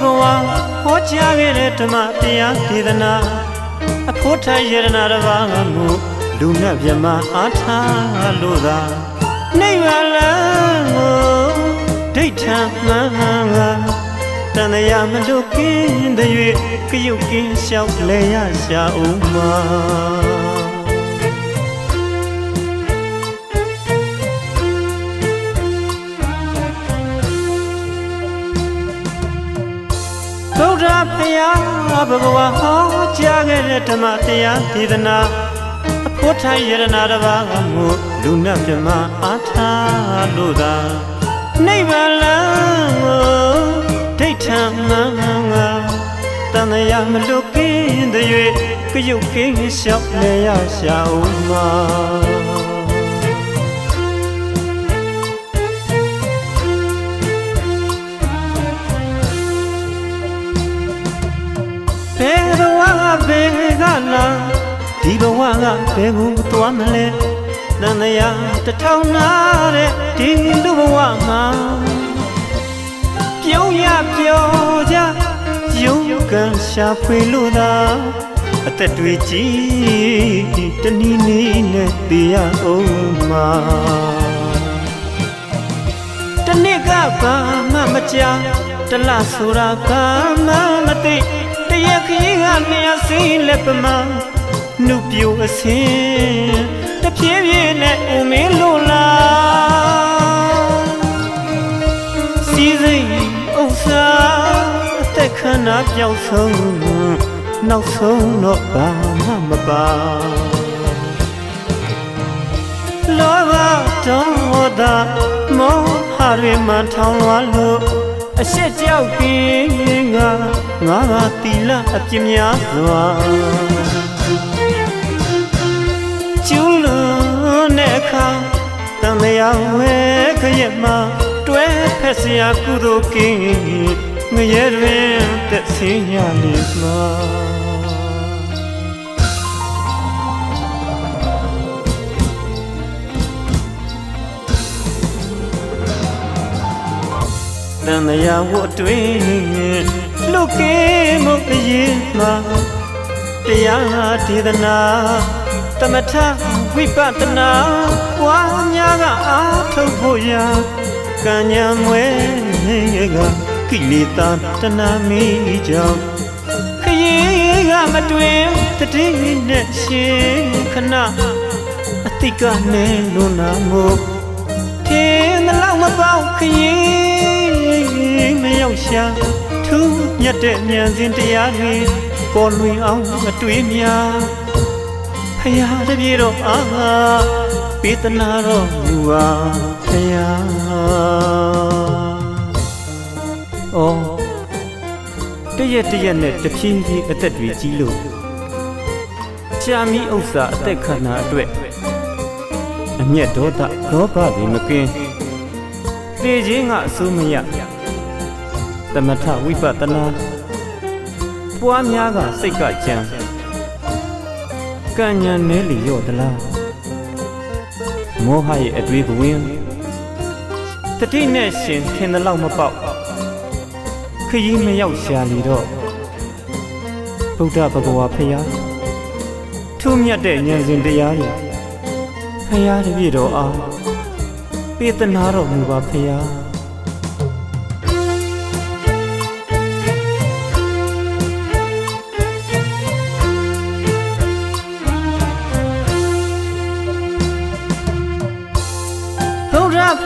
ဂဝါဟောကြားခဲ့တဲ့ဓမ္မတရားဒေသနာအဖို့ထိုင်ယရနာတစ်ပါးကိုလူနဲ့မြမအားထားလို့သာနိဗ္ဗာန်လမ်းကိုဒိဋ္ဌံမှန်ကတန်ရာမလွတ်ကင်းတဲ့၍ကရုတ်ကင်းလျှောက်လဲရရှာဦးမှာဗုဒ္ဓဘုရားဘဂဝါဟောကြားခဲ့တဲ့ဓမ္မတရားဒေသနာအဖို့ထိုင်ယရနာတစ်ပါးကိုလူနဲ့မြမအားထားလို့သာနိဗ္ဗာန်လမ်းကိုဒိဋ္ဌံမှန်ကတန်ရာမလွတ်ကင်းတဲ့၍ကရုတ်ကင်းလျှောက်လဲရရှာဦးမှာဘယ်ဘဝကဘယ်ကလာဒီဘဝကဘယ်ကိုသွားမလဲတန်ရာတစ်ထောင်နာတဲ့ဒီလူဘဝမှာပြုံးရပြောကြယုံကံရှာဖွေလို့သာအသက်တွေကြီးတနည်းနည်းနဲ့တည်ရအောင်မှာတနေ့ကဘာမှမကြာတလဆိုတာကမှမသိတရခရီးကလျှက်စီးလက်ပမာနှုတ်ပြိုအစင်းတပြေးပြေးနဲ့ဦးမင်းလို့လားစီစိတ်ဥစ္စာအသက်ခန္ဓာပြောက်ဆုံးနောက်ဆုံးတော့ဘာမှမပါလောဘဒေါသမောဟတွေမှထောင်လွှားလို့အရှက်ကြောက်ပြီးငါတီလာအပြစ်များစွာကျူးလွန်တဲ့အခါတန်တရားဝဲခရက်မှာတွဲဖက်စရာကုသိုလ်ကင်းငရဲတွင်တက်ဆင်းရလိမ့်မှာတန်ရာဝတ်တွင်လူကင်းမှုအရင်မှာတရားဒေသနာသမထဝိပဿနာပွားများကအားထုတ်ဖို့ရာကံဉာဏ်မွဲကကိလေသာတဏမီကြောင့်ခရီးကမတွင်တတိနဲ့ရှင်ခဏအတိကနဲ့လွန်နာမို့ထင်းမလောက်မပေါခရီးမရောက်ရှာထူးမြတ်တဲ့ဉာဏ်စဉ်တရားတွေပေါ်လွင်အောင်အတွေ့များဖယားတပြေတော့အားပေးသနာတော်မူပါဖယားအော်တရက်နဲ့တဖြည်းဖြည်းအသက်တွေကြီးလို့ရှာမီဥစ္စာအသက်ခန္ဓာအတွက်အမျက်ဒေါသလောဘတွေမကင်းသေခြင်းကအစိုးမရသမထဝိပဿနာပွားများကစိတ်ကကြံကံဉာဏ်နဲလီရော့သလားမောဟရဲ့အတွေးဘဝင်တတိနဲ့ရှင်ထင်သလောက်မပေါက်ခရီးမရောက်ရှာလီတော့ဗုဒ္ဓဘဂဝါဖယားထူးမြတ်တဲ့ဉာဏ်စဉ်တရားတွေဖယားတပြည့်တော်အားပေးသနာတော်မူပါဖယား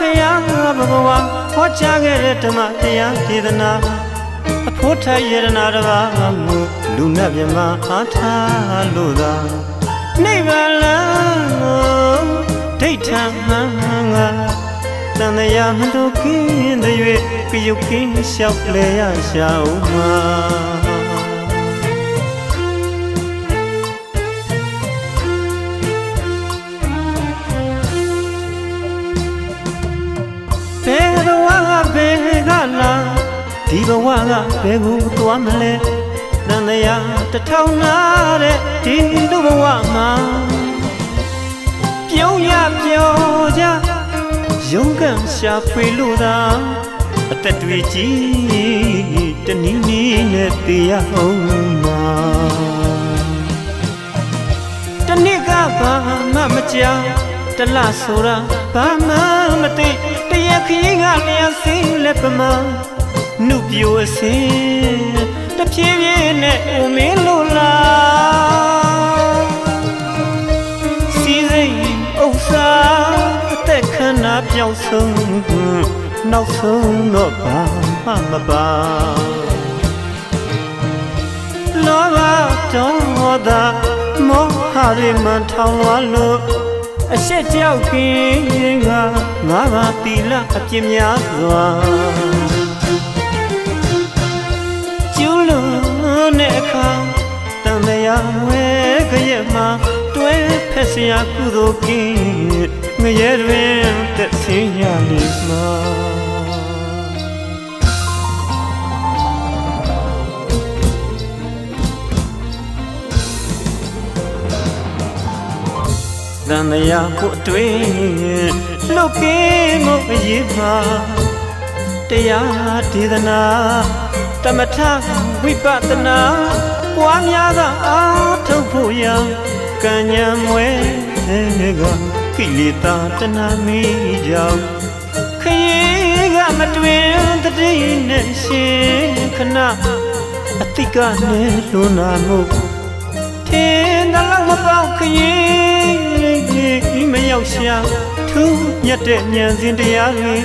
ဖယားဘဂဝါဟောကြားခဲ့တဲ့ဓမ္မတရားဒေသနာအဖို့ထိုင်ယရနာတစ်ပါးကိုလူနဲ့မြမအားထားလို့သာနိဗ္ဗာန်လမ်းကိုဒိဋ္ဌံမှန်ကတန်ရာမလွတ်ကင်းတဲ့၍ကရုတ်ကင်းလျှောက်လဲရရှာဦးမှာဘယ်ကလာဒီဘဝကဘယ်ကိုသွားမလဲတန်ရာတစ်ထောင်နာတဲ့ဒီလူဘဝမှာပြုံးရပြောကြယုံကံရှာဖွေလို့သာအသက်တွေကြီးတ တနည်းနည်းနဲ့သိရအောင်မှာတနေ့ကဘာမှမကြောက်တလဆိုတာဘာမှမသိတရက်ခရီးကလျှံစင်းလက်ပမာနှုတ်ပြိုအစင်းတဖြည်းဖြည်းနဲ့မင်းလို့လားစီစိမ်ဥစ္စာအသက်ခန္ဓာပြောင်းဆုံးနောက်ဆုံးတော့ဘာမှမပါလောဘတောသာမောဟတွေမှထောင်လွှားလို့အရှက်ကြောက်ခင်ကငါးပါးသီလအပြစ်များစွာကျူးလွန်တဲ့အခါတန်တရားဝဲခရက်မှာတွဲဖက်စရာကုသိုလ်ကင်းငရဲတွင်သက်ဆင်းရလိမ့်မှာတန်ရာကိုအတွင်းလှုပ်ကင်းကိုအရေးပါတရားဒေသနာတမထဝိပဿနာပွားများကအားထုတ်ဖို့ရကံဉာဏ်မွဲကကိလေသာတဏှာမိကြောင့်ခရီးကမတွင်တတိနဲ့ရှင်ခဏအတိကနဲ့လွန်နာမှုထင်းတလောက်မပေါခရီးမရောက်ရှာထူးမြတ်တဲ့ဉာဏ်စဉ်တရားတွေ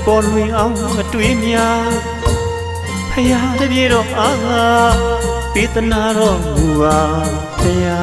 ပေါ်လွင်အောင်အတွေ့များဖရာတပြေတော့အာပေးသနာတော်မူပါဖရာ